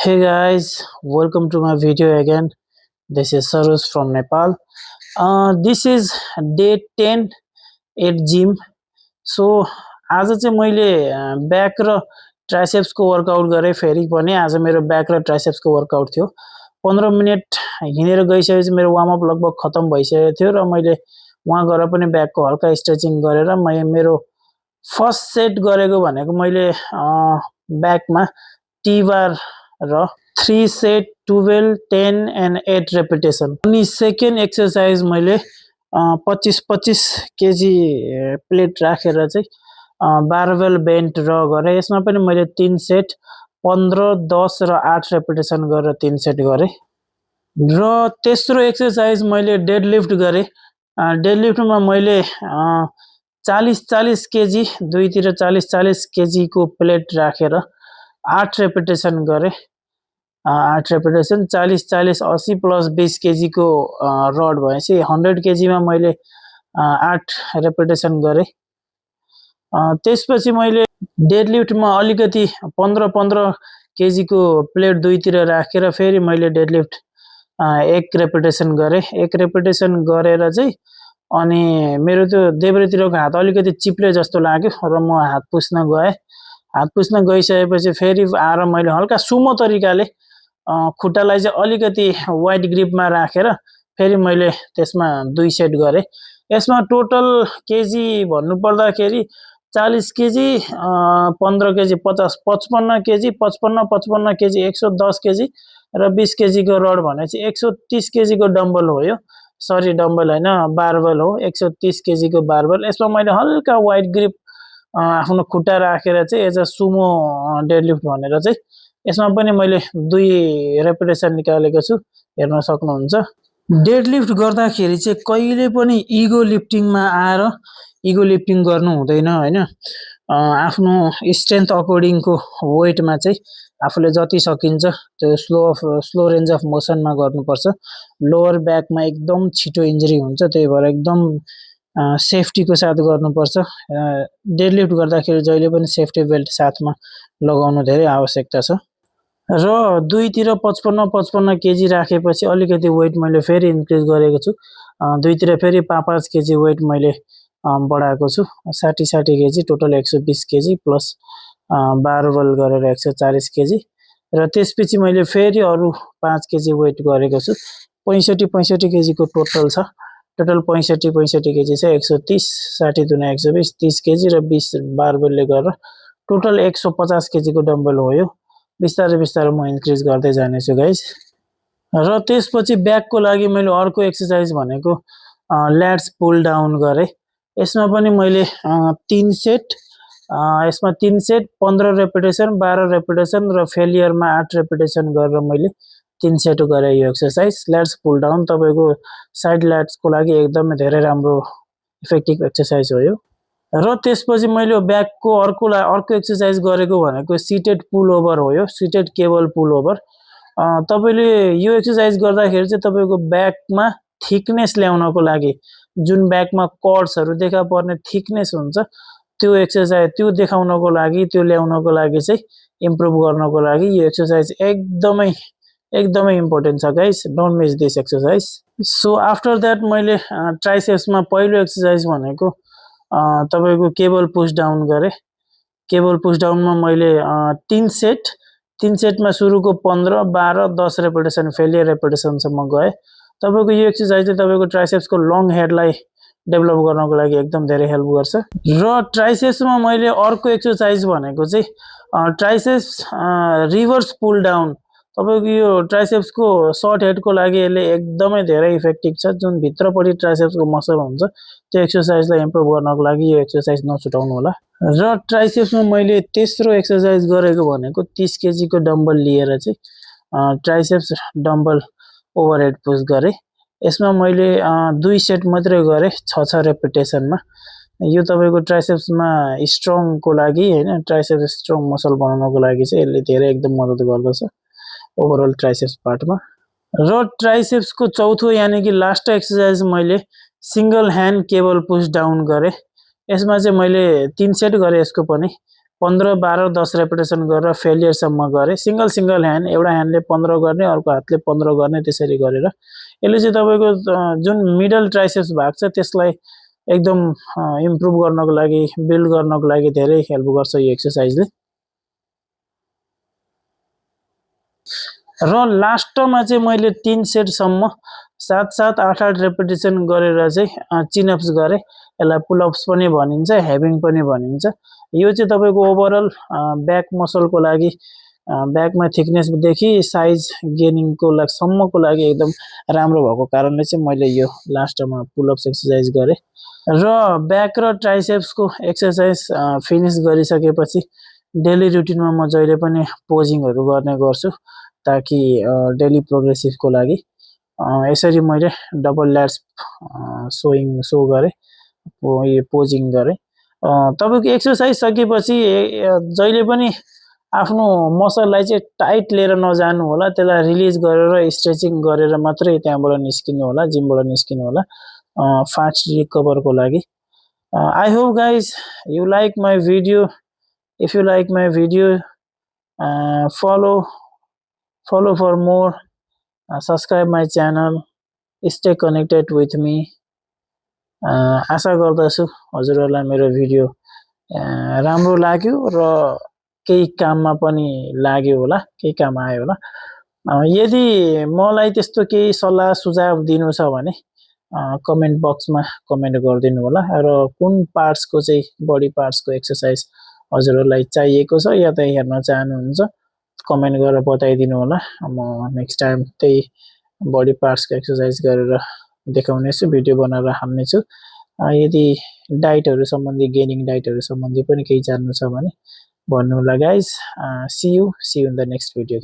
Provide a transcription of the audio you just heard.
Hey guys, welcome to my video again. This is Saroj from Nepal. This is day 10 at gym. So आज चाहिँ मैले back र ट्राइसेप्सको workout गरेँ फेरि पनि आज मेरो ब्याक र ट्राइसेप्सको वर्कआउट थियो 15 मिनट हिँडेर गइसकेपछि मेरो वार्म अप लगभग खतम भइसकेको थियो र मैले वहाँ गएर पनि ब्याकको हल्का स्ट्रेचिङ गरेर मेरो फर्स्ट सेट गरेको भनेको मैले ब्याकमा टी बार र 3 सेट 12 10 एन्ड 8 रेपिटेसन अनि सेकेन्ड एक्सरसाइज मैले 25-25 केजी प्लेट राखेर चाहिँ बारबेल बेन्ट र गरेँ यसमा पनि मैले 3 सेट 15 10 र 8 रेपिटेसन गरेर 3 सेट गरेँ र तेस्रो एक्सरसाइज मैले डेडलिफ्ट गरेँ डेडलिफ्टमा मैले 40-40 केजी दुईतिर 40-40 केजीको प्लेट राखेर 8 रेपिटेसन गरेँ 8 रेपिटेसन 40-40 80 प्लस 20 केजीको रड भएपछि 100 केजीमा मैले 8 रेपिटेसन गरेँ त्यसपछि मैले डेडलिफ्टमा अलिकति 15-15 केजीको प्लेट दुईतिर राखेर फेरि मैले डेडलिफ्ट 1 रेपिटेसन गरेँ 1 रेपिटेसन गरेर चाहिँ अनि मेरो त्यो देब्रेतिरको हात अलिकति चिप्ले जस्तो लाग्यो र म हात पुस्न गएँ हात पुस्न गइसकेपछि फेरि आएर मैले हल्का सुमो तरिकाले खुट्टालाई चाहिँ अलिकति वाइड ग्रिपमा राखेर फेरि मैले त्यसमा 2 सेट गरेँ यसमा टोटल केजी भन्नु पर्दाखेरि 40 KG 15 KG 50 55 KG 55 KG 110 KG र 20 केजीको रड भनेपछि 130 केजीको डम्बल हो यो सरी डम्बल हैन बारबेल हो 130 केजीको बारबेल यसमा मैले हल्का वाइड ग्रिप आफ्नो खुट्टा राखेर चाहिँ एज अ सुमो डेडलिफ्ट भनेर चाहिँ यसमा पनि मैले 2 रेपिटेसन निकालेको छु हेर्न सक्नुहुन्छ डेडलिफ्ट गर्दाखेरि चाहिँ कहिले पनि इगो लिफ्टिङमा आएर इगो लिफ्टिङ गर्नु हुँदैन हैन आफ्नो स्ट्रेन्थ अकर्डिङको वेटमा चाहिँ आफूले जति सकिन्छ त्यो स्लो रेन्ज अफ मोसनमा गर्नुपर्छ लोअर ब्याकमा एकदम छिटो इन्जरी हुन्छ त्यही भएर एकदम सेफ्टीको साथ गर्नुपर्छ डेडलिफ्ट गर्दाखेरि जहिले पनि सेफ्टी बेल्ट साथमा लगाउनु धेरै आवश्यकता छ र दुईतिर 55 केजी राखेपछि अलिकति वेट मैले फेरि इन्क्रिज गरेको छु दुईतिर फेरि 5 केजी वेट मैले बढाएको छु 60 KG total 120 KG plus barbell गरेर 140 केजी र त्यसपछि मैले फेरि अरु 5 केजी वेट गरेको छु 65 केजीको टोटल छ टोटल 65 केजी चाहिँ 130 60 दुना 120 30 केजी र 20 बारबेलले गरेर टोटल 150 केजीको डम्बल हो यो बिस्तारै बिस्तारै म इन्क्रिज गर्दै जानेछु गाइस र त्यसपछि ब्याकको लागि मैले अर्को एक्सरसाइज भनेको ल्याट्स पुल डाउन गरे यसमा पनि मैले 3 सेट यसमा 3 सेट 15 रेपिटेसन 12 रेपिटेसन र फेलियरमा 8 रेपिटेसन गरेर मैले 3 सेट गरे यो एक्सरसाइज ल्याट्स पुल डाउन तपाईको साइड ल्याट्सको लागि एकदमै धेरै राम्रो इफेक्टिभ एक्सरसाइज हो यो र त्यसपछि मैले ब्याकको अर्को एक्सरसाइज गरेको भनेको सिटेड पुल ओभर हो यो सिटेड केबल पुल ओभर तपाईले यो एक्सरसाइज गर्दाखेरि चाहिँ तपाईको ब्याकमा थिकनेस ल्याउनको लागि जुन ब्याकमा कर्ड्सहरु देखा पर्ने थिकनेस हुन्छ त्यो एक्सरसाइज त्यो देखाउनको लागि त्यो ल्याउनको लागि चाहिँ इम्प्रुभ गर्नको लागि यो एक्सरसाइज एकदमै इम्पोर्टेन्ट छ guys don't miss this exercise so after that मैले ट्राइसेप्समा पहिलो एक्सरसाइज भनेको तपाईको केबल पुश डाउन गरे केबल पुश डाउनमा मैले 3 सेटमा सुरुको 15 12 10 रेपिटेसन फेलियर रेपिटेसन सम्म गए तपाईको यो एक्सरसाइज चाहिँ तपाईको ट्राइसेप्सको लङ हेडलाई डेभलप गर्नको लागि एकदम धेरै हेल्प गर्छ र ट्राइसेप्समा मैले अर्को एक्सरसाइज भनेको चाहिँ ट्राइसेप्स रिभर्स पुल डाउन तपाईको यो ट्राइसेप्सको सर्ट हेडको लागि यसले एकदमै धेरै इफेक्टिभ छ जुन भित्रपट्टि ट्राइसेप्सको मसल हुन्छ त्यो एक्सरसाइजलाई इम्प्रुभ गर्नको लागि यो एक्सरसाइज नछुटाउनु होला र ट्राइसेप्समा मैले तेस्रो एक्सरसाइज गरेको भनेको 30 केजीको डम्बल लिएर चाहिँ ट्राइसेप्स डम्बल ओभरहेड पुश गरे यसमा मैले 2 सेट मात्रै गरे 6 रेपिटेसनमा यो तपाईको ट्राइसेप्समा स्ट्रङको लागि हैन ट्राइसेप्स स्ट्रङ मसल बनाउनको लागि चाहिँ यसले धेरै एकदम मद्दत गर्दछ ओभरअल ट्राइसेप्स पार्टमा र ट्राइसेप्सको चौथो यानी कि लास्ट एक्सरसाइज मैले single hand cable push down गरे यसमा चाहिँ मैले 3 सेट गरे यसको पनि 15 12 10 रेपिटेसन गरेर फेलियरसम्म गरे सिंगल ह्यान्ड एउटा ह्यान्डले 15 गर्ने अर्को हातले 15 गर्ने त्यसरी गरेर यसले चाहिँ तपाईको जुन मिडल ट्राइसेप्स भाग छ त्यसलाई एकदम इम्प्रुभ गर्नको लागि बिल्ड गर्नको लागि धेरै हेल्प गर्छ यो एक्सरसाइजले र लास्टमा चाहिँ मैले 3 सेटसम्म 7 7 8 8 रेपिटेसन गरेर चाहिँ चिनअप्स गरे यसलाई पुलअप्स पनि भनिन्छ हेभिङ पनि भनिन्छ यो चाहिँ तपाईको ओभरअल ब्याक मसलको लागि ब्याकमा थिकनेस देखि साइज गेनिङको लागि सम्मको लागि एकदम राम्रो भएको कारणले चाहिँ मैले यो लास्टमा पुलअप्स एक्सरसाइज गरे र ब्याक र ट्राइसेप्सको एक्सरसाइज फिनिश गरिसकेपछि डेली रुटिनमा म जहिले पनि पोजिङहरु गर्ने गर्छु ताकि डेली प्रोग्रेसिभको लागि यसरी मैले डबल ल्याट्स सो गरे यो पोजिङ गरे तपाईको एक्सरसाइज सकेपछि जहिले पनि आफ्नो मसललाई चाहिँ टाइट लिएर नजानु होला त्यसलाई रिलिज गरेर स्ट्रेचिङ गरेर मात्रै त्यहाँबाट निस्किनु होला जिमबाट निस्किनु होला फास्ट रिकभरको लागि I hope guys you like my video. If you like my video, follow for more, subscribe my channel, stay connected with me. आशा गर्दछु हजुरहरुलाई मेरो भिडियो राम्रो लाग्यो र केही काममा पनि लाग्यो होला केही काम आयो होला यदि मलाई त्यस्तो केही सल्लाह सुझाव दिनु छ भने कमेन्ट बक्समा कमेन्ट गरिदिनु होला र कुन पार्ट्सको चाहिँ बडी पार्ट्सको एक्सरसाइज हजुरहरुलाई चाहिएको छ या त हेर्न चाहनुहुन्छ कमेन्ट गरेर बताइदिनु होला म नेक्स्ट टाइम त्यही बडी पार्ट्सको एक्सरसाइज गरेर देखाउने छु भिडियो बनाएर हाल्ने छु यदि डाइटहरु सम्बन्धी गेनिङ डाइटहरु सम्बन्धी पनि केही जान्नु छ भने भन्नु होला guys see you in the next video